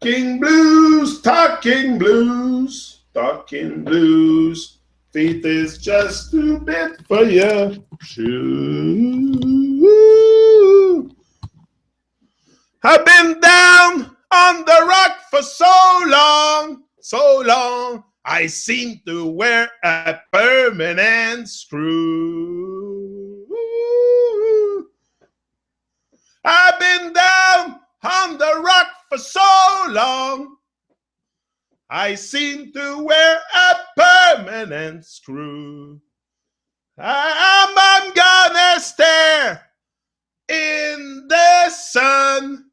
Talking blues, talking blues, talking blues. Faith is just too big for you. I've been down on the rock for so long, so long. I seem to wear a permanent screw. I've been down on the rock for so long. I seem to wear a permanent screw. I'm gonna stare in the sun.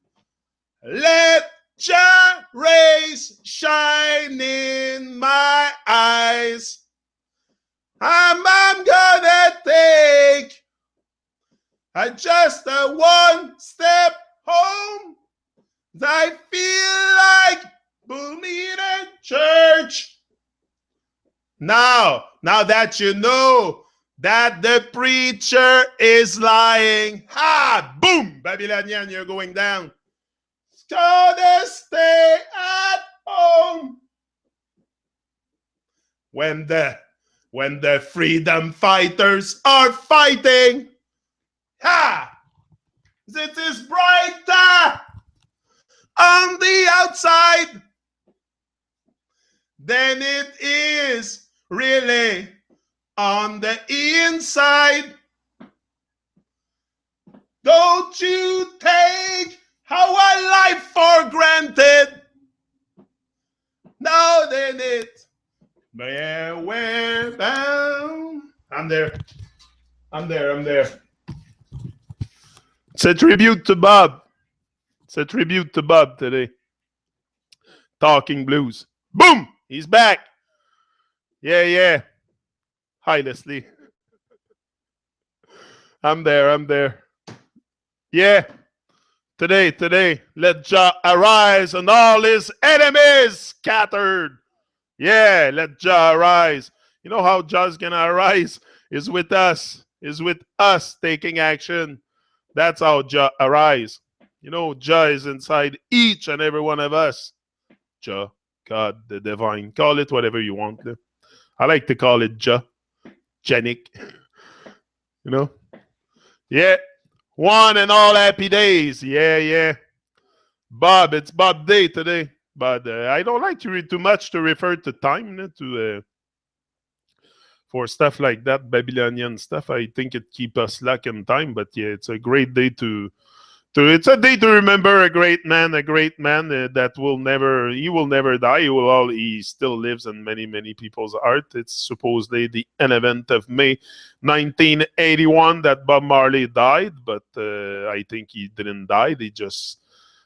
Let your rays shine in my eyes. I'm gonna take just a one step home. I feel like booming in church. Now that you know that the preacher is lying, ha, boom, Babylonian, you're going down. Gonna stay at home. When the freedom fighters are fighting, ha, it is brighter on the outside than it is really on the inside. Don't you take our life for granted. Now then it, we're bound. I'm there. It's a tribute to Bob. It's a tribute to Bob today. Talking blues. Boom! He's back. Yeah. Hi, Leslie. I'm there. Yeah. Today, let Jah arise and all his enemies scattered. Yeah, let Jah arise. You know how Jah's gonna arise? Is with us. Is with us taking action. That's how Jah arise. You know, Jah is inside each and every one of us. Jah, God, the divine. Call it whatever you want. I like to call it Jah. Genic. You know? Yeah. One and all happy days. Yeah. Bob, it's Bob Day today. But I don't like to read too much to refer to time for stuff like that, Babylonian stuff. I think it keeps us slack in time. But yeah, it's a great day to it's a day to remember a great man that he will never die. He still lives in many people's heart. It's supposedly the 11th of May 1981 that Bob Marley died, but I think he didn't die. He just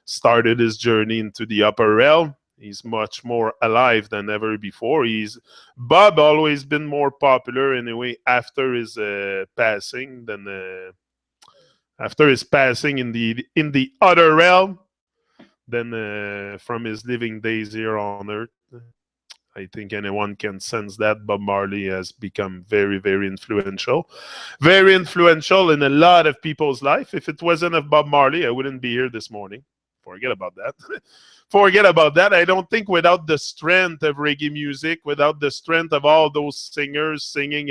started his journey into the upper realm. He's much more alive than ever before. Bob always been more popular anyway after his passing than after his passing in the other realm than from his living days here on earth. I think anyone can sense that Bob Marley has become very influential. Very influential in a lot of people's life. If it wasn't of Bob Marley, I wouldn't be here this morning. Forget about that. Forget about that. I don't think without the strength of reggae music, without the strength of all those singers singing,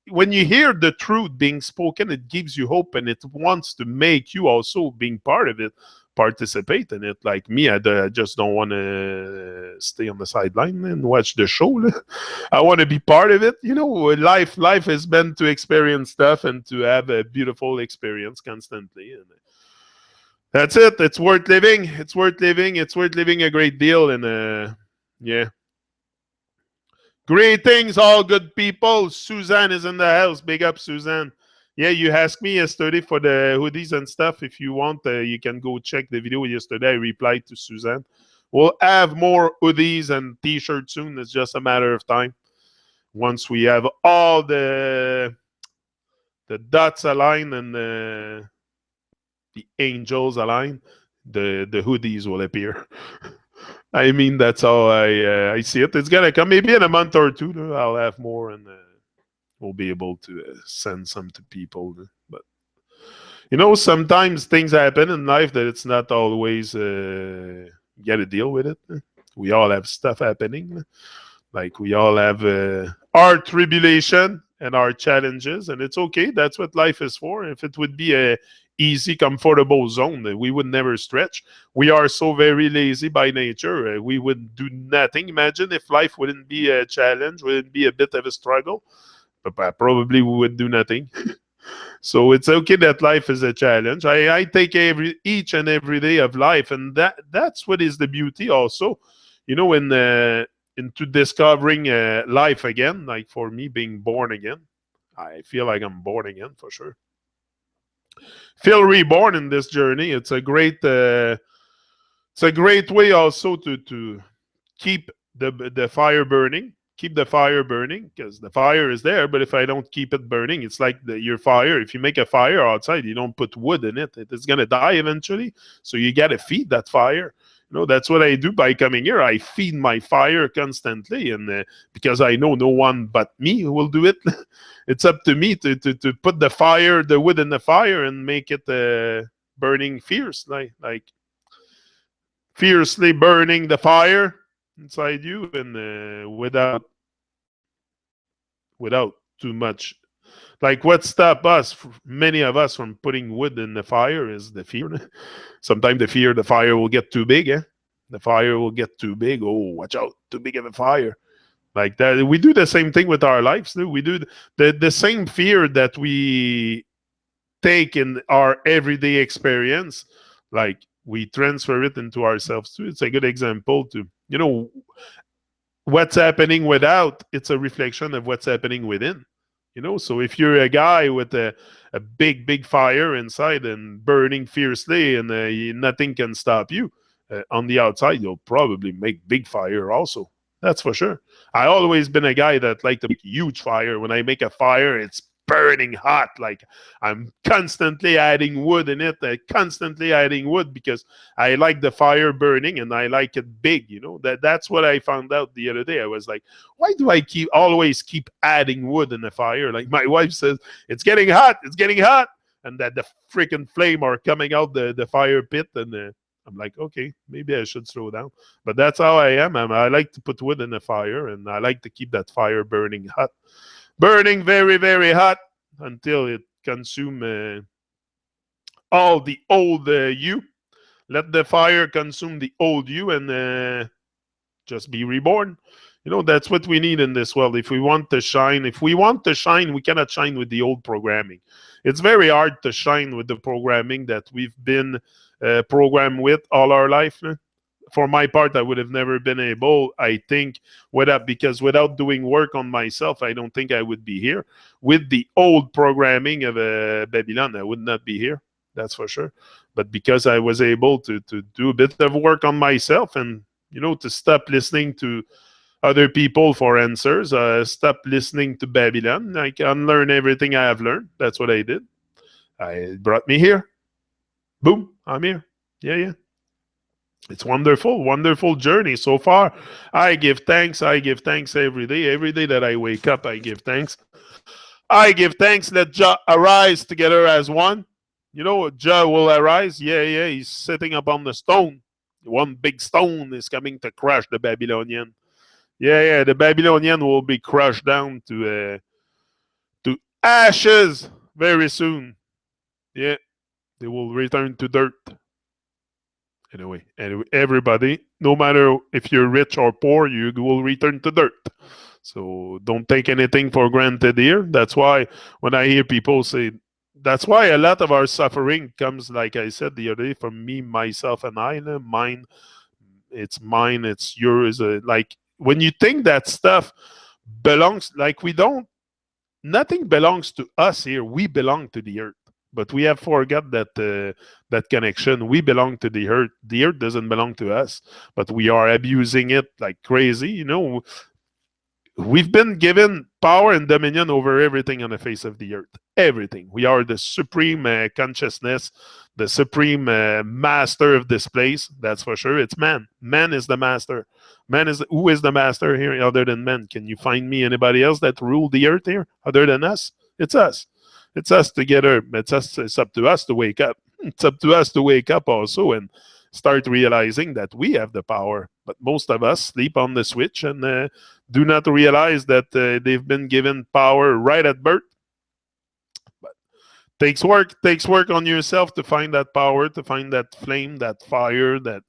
when you hear the truth being spoken, it gives you hope and it wants to make you also being part of it, participate in it. Like me, I just don't want to stay on the sideline and watch the show. I want to be part of it. You know, life has been to experience stuff and to have a beautiful experience constantly. And that's it. It's worth living. It's worth living. It's worth living a great deal. And yeah. Greetings, all good people. Suzanne is in the house. Big up, Suzanne. Yeah, you asked me yesterday for the hoodies and stuff. If you want, you can go check the video yesterday. I replied to Suzanne. We'll have more hoodies and t-shirts soon. It's just a matter of time. Once we have all the dots aligned and the angels aligned, the hoodies will appear. I mean, that's how I see it. It's gonna come maybe in a month or two. I'll have more, and we'll be able to send some to people. But Sometimes things happen in life that it's not always you got to deal with it. We all have stuff happening. Like we all have our tribulation and our challenges, and it's okay. That's what life is for. If it would be a easy, comfortable zone, we would never stretch. We are so very lazy by nature. We would do nothing. Imagine if life wouldn't be a challenge, wouldn't be a bit of a struggle. But probably we would do nothing. So it's okay that life is a challenge. I take each and every day of life, and that's what is the beauty also. Into discovering life again. Like for me, being born again, I feel like I'm born again for sure. Feel reborn in this journey. It's a great way also to keep the fire burning. Keep the fire burning because the fire is there. But if I don't keep it burning, it's like your fire. If you make a fire outside, you don't put wood in it. It's gonna die eventually. So you gotta feed that fire. That's what I do by coming here. I feed my fire constantly, and because I know no one but me will do it. It's up to me to put the wood in the fire and make it burning fierce, like fiercely burning the fire inside you, and without too much. Like what stop us, many of us, from putting wood in the fire is the fear. Sometimes the fear the fire will get too big. The fire will get too big. Oh, watch out! Too big of a fire. Like that, we do the same thing with our lives. We do the same fear that we take in our everyday experience. Like we transfer it into ourselves too. It's a good example to what's happening without. It's a reflection of what's happening within. So if you're a guy with a big fire inside and burning fiercely, and nothing can stop you, on the outside you'll probably make big fire also. That's for sure. I always been a guy that like to make huge fire. When I make a fire, it's burning hot. Like I'm constantly adding wood in it, constantly adding wood, because I like the fire burning and I like it big. That's what I found out the other day. I was like, why do I always keep adding wood in the fire? Like my wife says, it's getting hot, and that the freaking flame are coming out the fire pit, and I'm like, okay, maybe I should slow down. But that's how I am. I like to put wood in the fire, and I like to keep that fire burning hot. Burning very, very hot until it consumes all the old you. Let the fire consume the old you, and just be reborn. That's what we need in this world. If we want to shine, we cannot shine with the old programming. It's very hard to shine with the programming that we've been programmed with all our life. For my part, I would have never been able, I think, because without doing work on myself, I don't think I would be here. With the old programming of Babylon, I would not be here. That's for sure. But because I was able to do a bit of work on myself, and to stop listening to other people for answers, stop listening to Babylon, I can unlearn everything I have learned. That's what I did. It brought me here. Boom, I'm here. Yeah. It's wonderful, wonderful journey so far. I give thanks every day. Every day that I wake up, I give thanks. I give thanks. Let Jah arise together as one. Jah will arise. Yeah, he's sitting upon the stone. One big stone is coming to crush the Babylonian. Yeah, the Babylonian will be crushed down to ashes very soon. Yeah, they will return to dirt. Anyway, everybody, no matter if you're rich or poor, you will return to dirt. So don't take anything for granted here. That's why when I hear people say, that's why a lot of our suffering comes, like I said the other day, from me, myself, and I. Mine, it's yours. Like when you think that stuff belongs, like nothing belongs to us here. We belong to the earth. But we have forgot that connection. We belong to the earth. The earth doesn't belong to us, but we are abusing it like crazy. We've been given power and dominion over everything on the face of the earth. Everything. We are the supreme consciousness, the supreme master of this place. That's for sure. It's man. Man is the master. Who is the master here other than man? Can you find me anybody else that rule the earth here other than us? It's us. It's us together. It's up to us to wake up. It's up to us to wake up also and start realizing that we have the power. But most of us sleep on the switch and do not realize that they've been given power right at birth. But takes work on yourself to find that power, to find that flame, that fire, that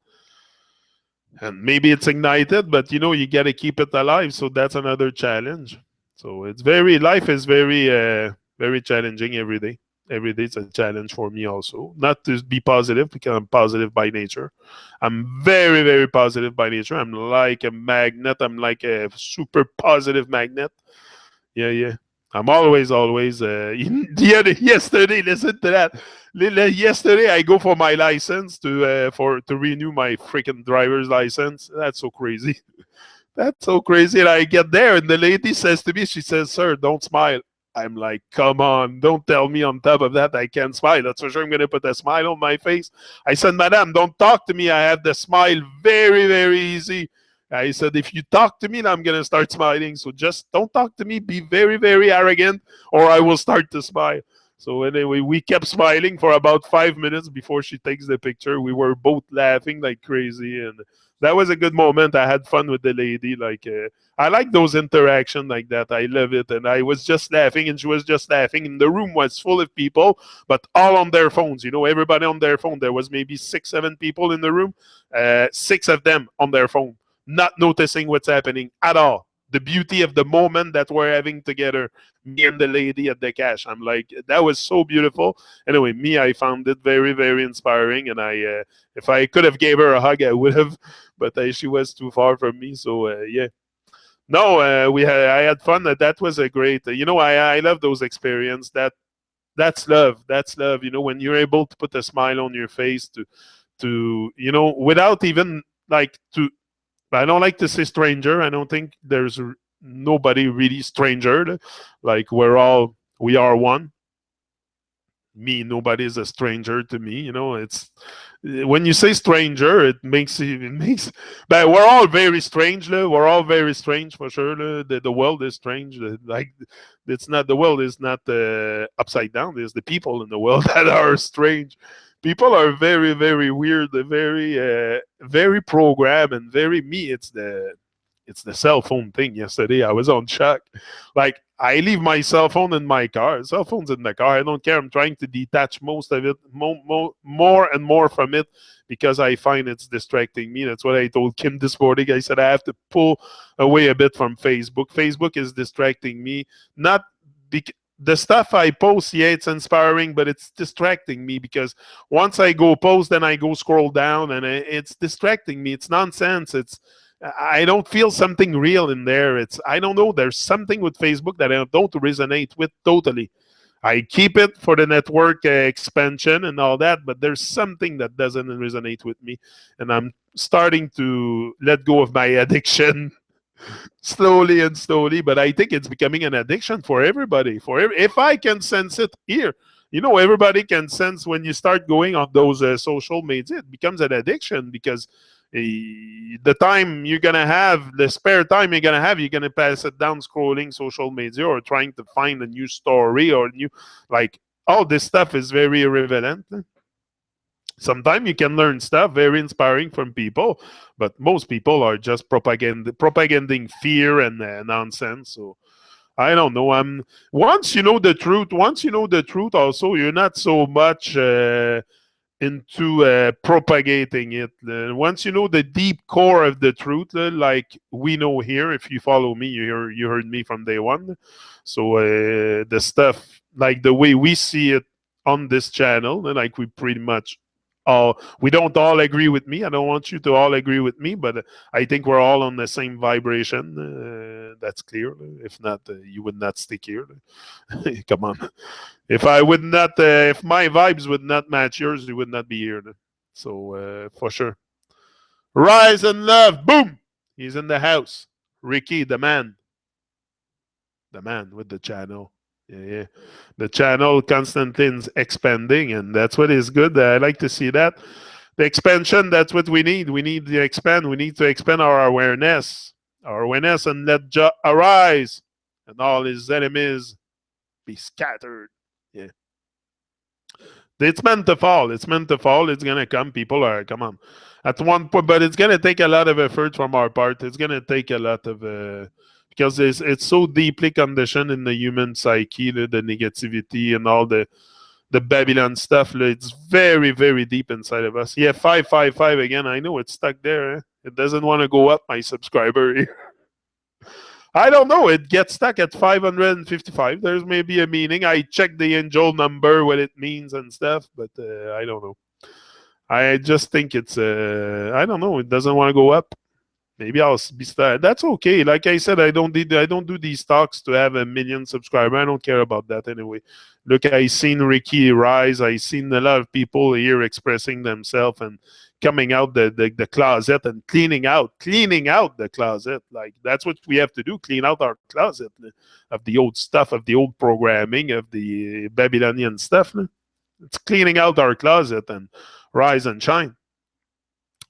and maybe it's ignited, but you got to keep it alive. So that's another challenge. So it's very life is very challenging every day. Every day it's a challenge for me also. Not to be positive because I'm positive by nature. I'm very positive by nature. I'm like a magnet. I'm like a super positive magnet. Yeah. I'm always. Yesterday, listen to that. Yesterday, I go for my license to renew my freaking driver's license. That's so crazy. That's so crazy. And I get there, and the lady says to me, she says, "Sir, don't smile." I'm like, "Come on, don't tell me on top of that I can't smile. That's for sure. I'm gonna put a smile on my face." I said, "Madam, don't talk to me. I have the smile very easy." I said, "If you talk to me, I'm gonna start smiling. So just don't talk to me. Be very arrogant, or I will start to smile." So anyway, we kept smiling for about 5 minutes before she takes the picture. We were both laughing like crazy, and that was a good moment. I had fun with the lady. I like those interactions like that. I love it. And I was just laughing, and she was just laughing. And the room was full of people, but all on their phones. Everybody on their phone. There was maybe 6, 7 people in the room. 6 of them on their phone, not noticing what's happening at all. The beauty of the moment that we're having together, me and the lady at the cash. I'm like, that was so beautiful. Anyway, I found it very inspiring, and if I could have gave her a hug, I would have, but she was too far from me. So yeah. No, I had fun. That was a great. I love those experiences. That's love. That's love. When you're able to put a smile on your face to without even like to I don't like to say stranger. I don't think there's nobody really stranger. Like we are one. Me, nobody is a stranger to me. It's when you say stranger, it makes. But we're all very strange. We're all very strange for sure. The world is strange. Like it's not the world is not upside down. There's the people in the world that are strange. People are very weird. They're very programmed and very me. It's the cell phone thing. Yesterday, I was on shock. Like I leave my cell phone in my car. Cell phone's in the car. I don't care. I'm trying to detach most of it, more and more from it, because I find it's distracting me. That's what I told Kim this morning. I said I have to pull away a bit from Facebook. Facebook is distracting me. Not because the stuff I post, yeah, it's inspiring, but it's distracting me because once I go post, then I go scroll down, and it's distracting me. It's nonsense. I don't feel something real in there. I don't know. There's something with Facebook that I don't resonate with totally. I keep it for the network expansion and all that, but there's something that doesn't resonate with me, and I'm starting to let go of my addiction slowly and slowly. But I think it's becoming an addiction for everybody. If I can sense it here, everybody can sense when you start going on those social media, it becomes an addiction because the time you're gonna have, the spare time you're gonna have, you're gonna pass it down scrolling social media or trying to find a new story or new, like, all this stuff is very irrelevant. Sometimes you can learn stuff very inspiring from people, but most people are just propaganding fear and nonsense. So I don't know. Once you know the truth, also you're not so much into propagating it. Once you know the deep core of the truth, like we know here, if you follow me, you heard me from day one. So the stuff, like the way we see it on this channel, like we pretty much all, we don't all agree with me. I don't want you to all agree with me, but I think we're all on the same vibration. That's clear. If not, you would not stick here. Come on. If I would not, if my vibes would not match yours, you would not be here. So for sure. Rise and love. Boom. He's in the house. Ricky, the man with the channel. Yeah. The channel Constantine's expanding, and that's what is good. I like to see that. The expansion, that's what we need. We need to expand. We need to expand our awareness. And let Jah arise, and all his enemies be scattered. Yeah. It's meant to fall. It's meant to fall. It's gonna come. People are come on. At one point, but it's gonna take a lot of effort from our part. It's gonna take a lot of because it's so deeply conditioned in the human psyche, the negativity and all the Babylon stuff. It's very very deep inside of us. Yeah, 555 again. I know it's stuck there. It doesn't want to go up. My subscriber. I don't know. It gets stuck at 555. There's maybe a meaning. I checked the angel number, what it means and stuff, but I don't know. I just think it's, I don't know. It doesn't want to go up. Maybe I'll be started. That's okay. Like I said, I don't do these talks to have a million subscribers. I don't care about that anyway. Look, I seen Ricky rise. I seen a lot of people here expressing themselves and coming out the closet and cleaning out the closet. Like that's what we have to do. Clean out our closet of the old stuff, of the old programming, of the Babylonian stuff. It's cleaning out our closet and rise and shine.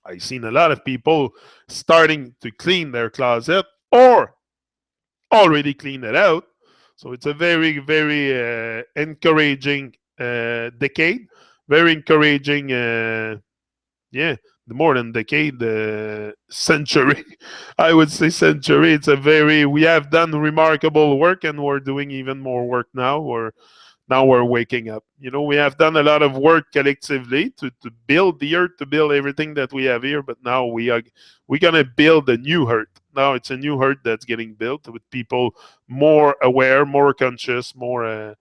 I've seen a lot of people starting to clean their closet or already cleaned it out. So it's a very, very encouraging decade. Very encouraging, yeah, more than decade, century. I would say century. It's a very, we have done remarkable work and we're doing even more work now. Now we're waking up. You know, we have done a lot of work collectively to build the earth, to build everything that we have here. But now we're gonna build a new earth. Now it's a new earth that's getting built with people more aware, more conscious, more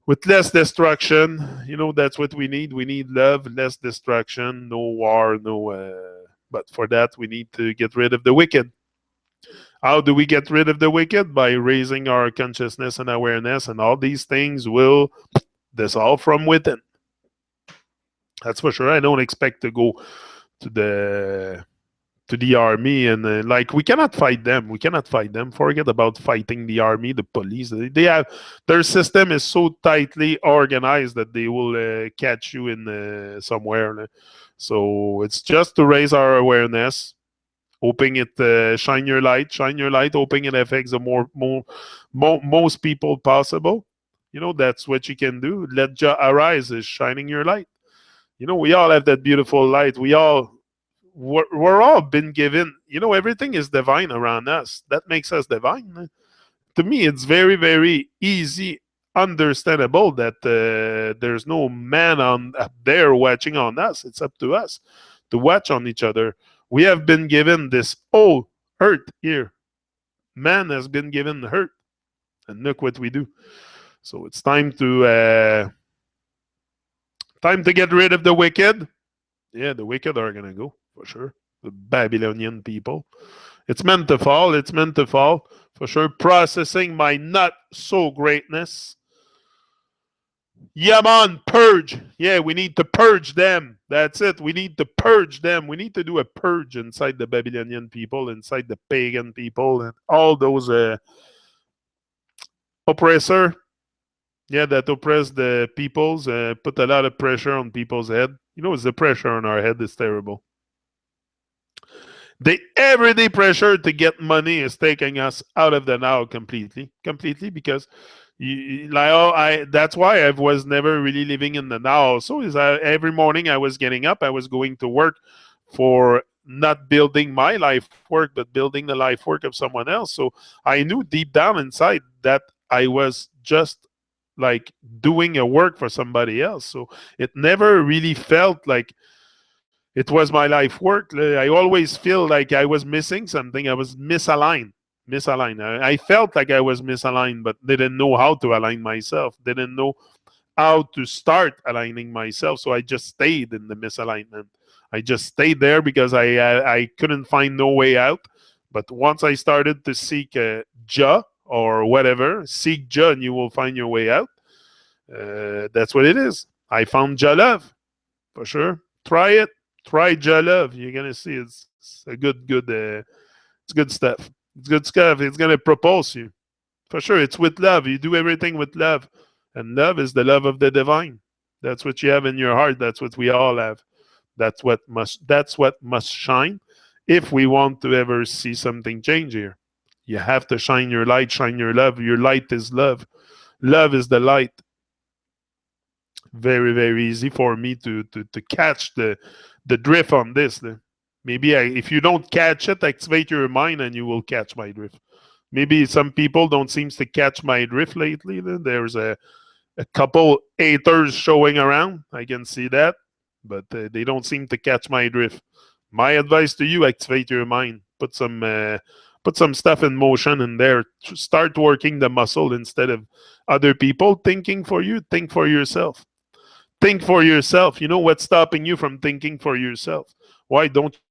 with less destruction. You know, that's what we need. We need love, less destruction, no war, no. But for that, we need to get rid of the wicked. How do we get rid of the wicked? By raising our consciousness and awareness, and all these things will dissolve from within. That's for sure. I don't expect to go to the army and like we cannot fight them. We cannot fight them. Forget about fighting the army, the police. They have their system is so tightly organized that they will catch you in somewhere. So it's just to raise our awareness, hoping it shine your light, hoping it affects the most people possible. You know, that's what you can do. Let Jah arise is shining your light. You know, we all have that beautiful light. We're all been given. You know, everything is divine around us. That makes us divine. To me, it's very very easy, understandable that there's no man on up there watching on us. It's up to us to watch on each other. We have been given this whole earth here. Man has been given the earth, and look what we do. So it's time to get rid of the wicked. Yeah, the wicked are gonna go for sure. The Babylonian people. It's meant to fall. It's meant to fall for sure. Processing my not so greatness. Yeah, man, purge. Yeah, we need to purge them. That's it. We need to purge them. We need to do a purge inside the Babylonian people, inside the pagan people, and all those oppressor. Yeah, that oppress the peoples. Put a lot of pressure on people's head. You know, it's the pressure on our head is terrible. The everyday pressure to get money is taking us out of the now completely because like that's why I was never really living in the now. So is every morning I was getting up, I was going to work for not building my life work, but building the life work of someone else. So I knew deep down inside that I was just like doing a work for somebody else. So it never really felt like it was my life work. I always feel like I was missing something. I was misaligned. I felt like I was misaligned, but didn't know how to align myself. Didn't know how to start aligning myself. So I just stayed in the misalignment. I just stayed there because I couldn't find no way out. But once I started to seek Jah or whatever, seek Jah and you will find your way out. That's what it is. I found Jah love for sure. Try it. Try Jah love. You're gonna see it's a good. It's good stuff. It's good stuff. It's gonna propulse you for sure. It's with love. You do everything with love, and love is the love of the divine. That's what you have in your heart. That's what we all have. That's what must shine if we want to ever see something change here. You have to shine your light, shine your love. Your light is love. Love is the light. Very, very easy for me to catch the drift on this. Maybe if you don't catch it, activate your mind and you will catch my drift. Maybe some people don't seem to catch my drift lately. There's a couple haters showing around. I can see that, but they don't seem to catch my drift. My advice to you: activate your mind. Put some stuff in motion in there. Start working the muscle instead of other people thinking for you. Think for yourself. Think for yourself. You know what's stopping you from thinking for yourself? Why don't you